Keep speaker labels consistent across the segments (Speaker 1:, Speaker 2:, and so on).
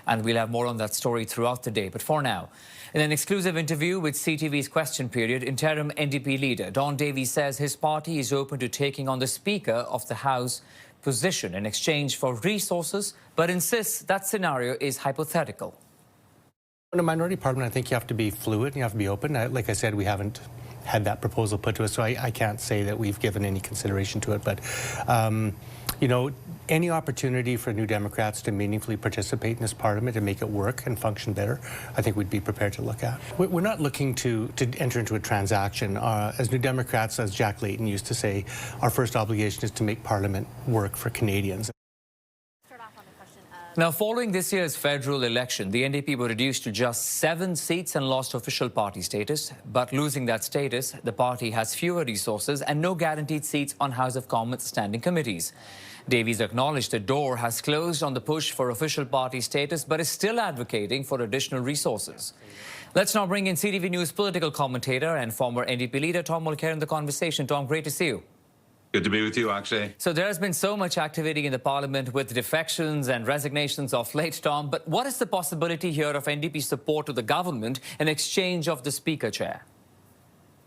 Speaker 1: And we'll have more on that story throughout the day. But for now, in an exclusive interview with CTV's Question Period, interim NDP leader Don Davies says his party is open to taking on the Speaker of the House position in exchange for resources, but insists that scenario is hypothetical.
Speaker 2: In a minority parliament, I think you have to be fluid and you have to be open. Like I said, we haven't had that proposal put to us, so I can't say that we've given any consideration to it. But, you know, any opportunity for New Democrats to meaningfully participate in this parliament and make it work and function better, I think we'd be prepared to look at. We're not looking to enter into a transaction. As New Democrats, as Jack Layton used to say, our first obligation is to make parliament work for Canadians.
Speaker 1: Now, following this year's federal election, the NDP were reduced to just 7 seats and lost official party status. But losing that status, the party has fewer resources and no guaranteed seats on House of Commons standing committees. Davies acknowledged the door has closed on the push for official party status, but is still advocating for additional resources. Let's now bring in CTV News political commentator and former NDP leader Tom Mulcair in the conversation. Tom, great to see you.
Speaker 3: Good to be with you, Akshay.
Speaker 1: So there has been so much activity in the parliament with defections and resignations of late, Tom. But what is the possibility here of NDP support to the government in exchange of the Speaker chair?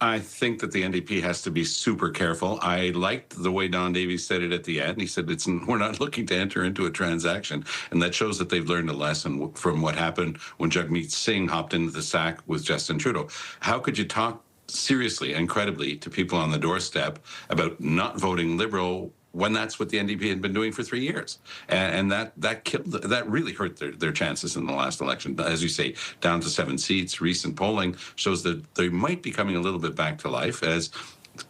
Speaker 3: I think that the NDP has to be super careful. I liked the way Don Davies said it at the end. He said, we're not looking to enter into a transaction. And that shows that they've learned a lesson from what happened when Jagmeet Singh hopped into the sack with Justin Trudeau. How could you talk seriously and credibly to people on the doorstep about not voting Liberal when that's what the NDP had been doing for 3 years? And that really hurt their chances in the last election. As you say, down to 7 seats. Recent polling shows that they might be coming a little bit back to life as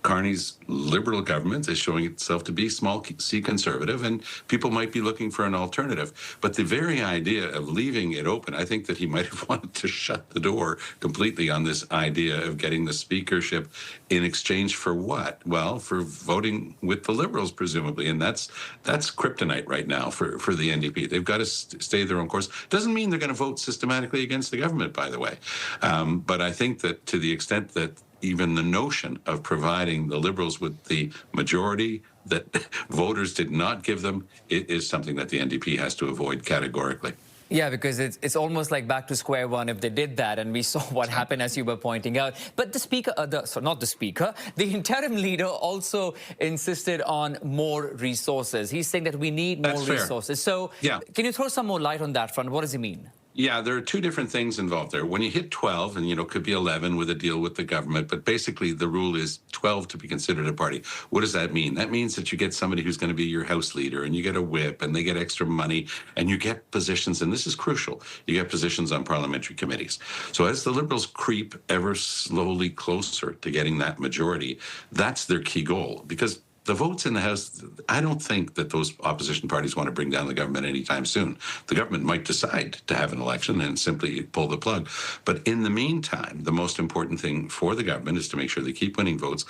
Speaker 3: Carney's Liberal government is showing itself to be small c conservative, and people might be looking for an alternative. But the very idea of leaving it open, I think that he might have wanted to shut the door completely on this idea of getting the speakership in exchange for what? Well, for voting with the Liberals, presumably. And that's kryptonite right now for the NDP. They've got to stay their own course. Doesn't mean they're going to vote systematically against the government, by the way. But I think that to the extent that even the notion of providing the Liberals with the majority that voters did not give them, it is something that the NDP has to avoid categorically.
Speaker 1: Yeah, because it's almost like back to square one if they did that, and we saw what happened, as you were pointing out. But the Speaker, not the Speaker, the interim leader also insisted on more resources. He's saying that we need more resources. So yeah, can you throw some more light on that front? What does he mean?
Speaker 3: Yeah, there are 2 different things involved there. When you hit 12, and, you know, could be 11 with a deal with the government, but basically the rule is 12 to be considered a party. What does that mean? That means that you get somebody who's going to be your House leader, and you get a whip, and they get extra money, and you get positions, and this is crucial, you get positions on parliamentary committees. So as the Liberals creep ever slowly closer to getting that majority, that's their key goal, because the votes in the House, I don't think that those opposition parties want to bring down the government anytime soon. The government might decide to have an election and simply pull the plug. But in the meantime, the most important thing for the government is to make sure they keep winning votes.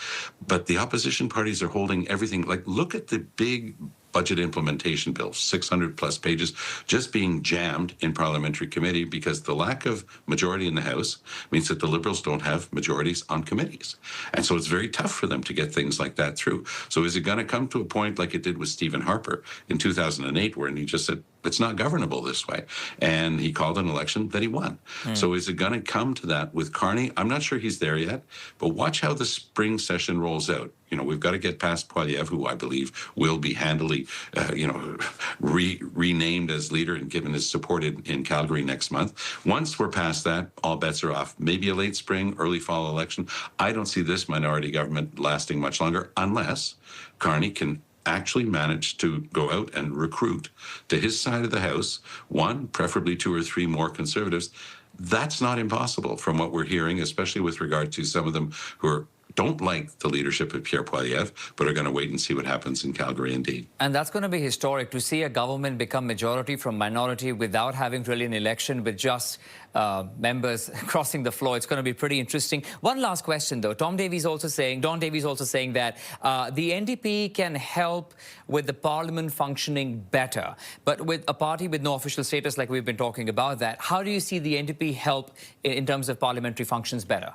Speaker 3: But the opposition parties are holding everything. Like, look at the big budget implementation bill, 600+ pages, just being jammed in parliamentary committee because the lack of majority in the House means that the Liberals don't have majorities on committees. And so it's very tough for them to get things like that through. So is it going to come to a point like it did with Stephen Harper in 2008, where he just said, it's not governable this way. And he called an election that he won. So is it going to come to that with Carney? I'm not sure he's there yet, but watch how the spring session rolls out. You know, we've got to get past Poilievre, who I believe will be handily, renamed as leader and given his support in Calgary next month. Once we're past that, all bets are off. Maybe a late spring, early fall election. I don't see this minority government lasting much longer unless Carney can actually managed to go out and recruit to his side of the House, 1, preferably 2 or 3 more Conservatives. That's not impossible from what we're hearing, especially with regard to some of them who don't like the leadership of Pierre Poilievre, but are going to wait and see what happens in Calgary indeed.
Speaker 1: And that's going to be historic, to see a government become majority from minority without having really an election, with just members crossing the floor. It's going to be pretty interesting. One last question, though. Don Davies also saying that the NDP can help with the parliament functioning better. But with a party with no official status, like we've been talking about that, how do you see the NDP help in terms of parliamentary functions better?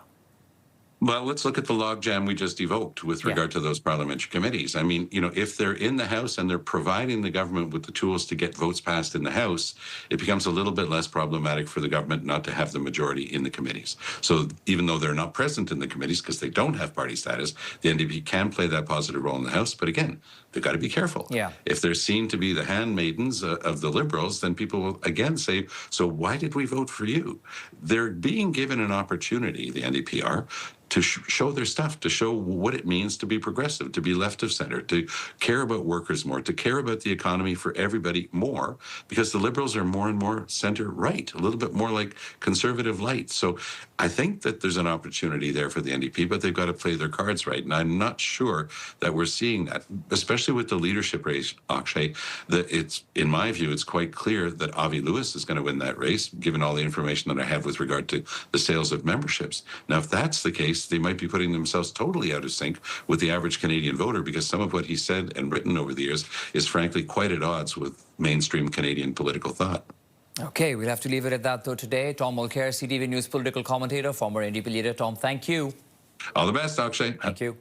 Speaker 3: Well, let's look at the logjam we just evoked with regard to those parliamentary committees. I mean, if they're in the House and they're providing the government with the tools to get votes passed in the House, it becomes a little bit less problematic for the government not to have the majority in the committees. So even though they're not present in the committees because they don't have party status, the NDP can play that positive role in the House. But again, they've got to be careful.
Speaker 1: Yeah.
Speaker 3: If they're seen to be the handmaidens of the Liberals, then people will again say, so why did we vote for you? They're being given an opportunity, the NDP are, to show their stuff, to show what it means to be progressive, to be left of center, to care about workers more, to care about the economy for everybody more, because the Liberals are more and more center right, a little bit more like conservative light. So I think that there's an opportunity there for the NDP, but they've got to play their cards right. And I'm not sure that we're seeing that, especially with the leadership race, Akshay, that it's, in my view, it's quite clear that Avi Lewis is going to win that race, given all the information that I have with regard to the sales of memberships. Now, if that's the case, they might be putting themselves totally out of sync with the average Canadian voter, because some of what he said and written over the years is frankly quite at odds with mainstream Canadian political thought.
Speaker 1: Okay, we'll have to leave it at that though today. Tom Mulcair, CTV News political commentator, former NDP leader. Tom, thank you.
Speaker 3: All the best, Akshay.
Speaker 1: Thank you.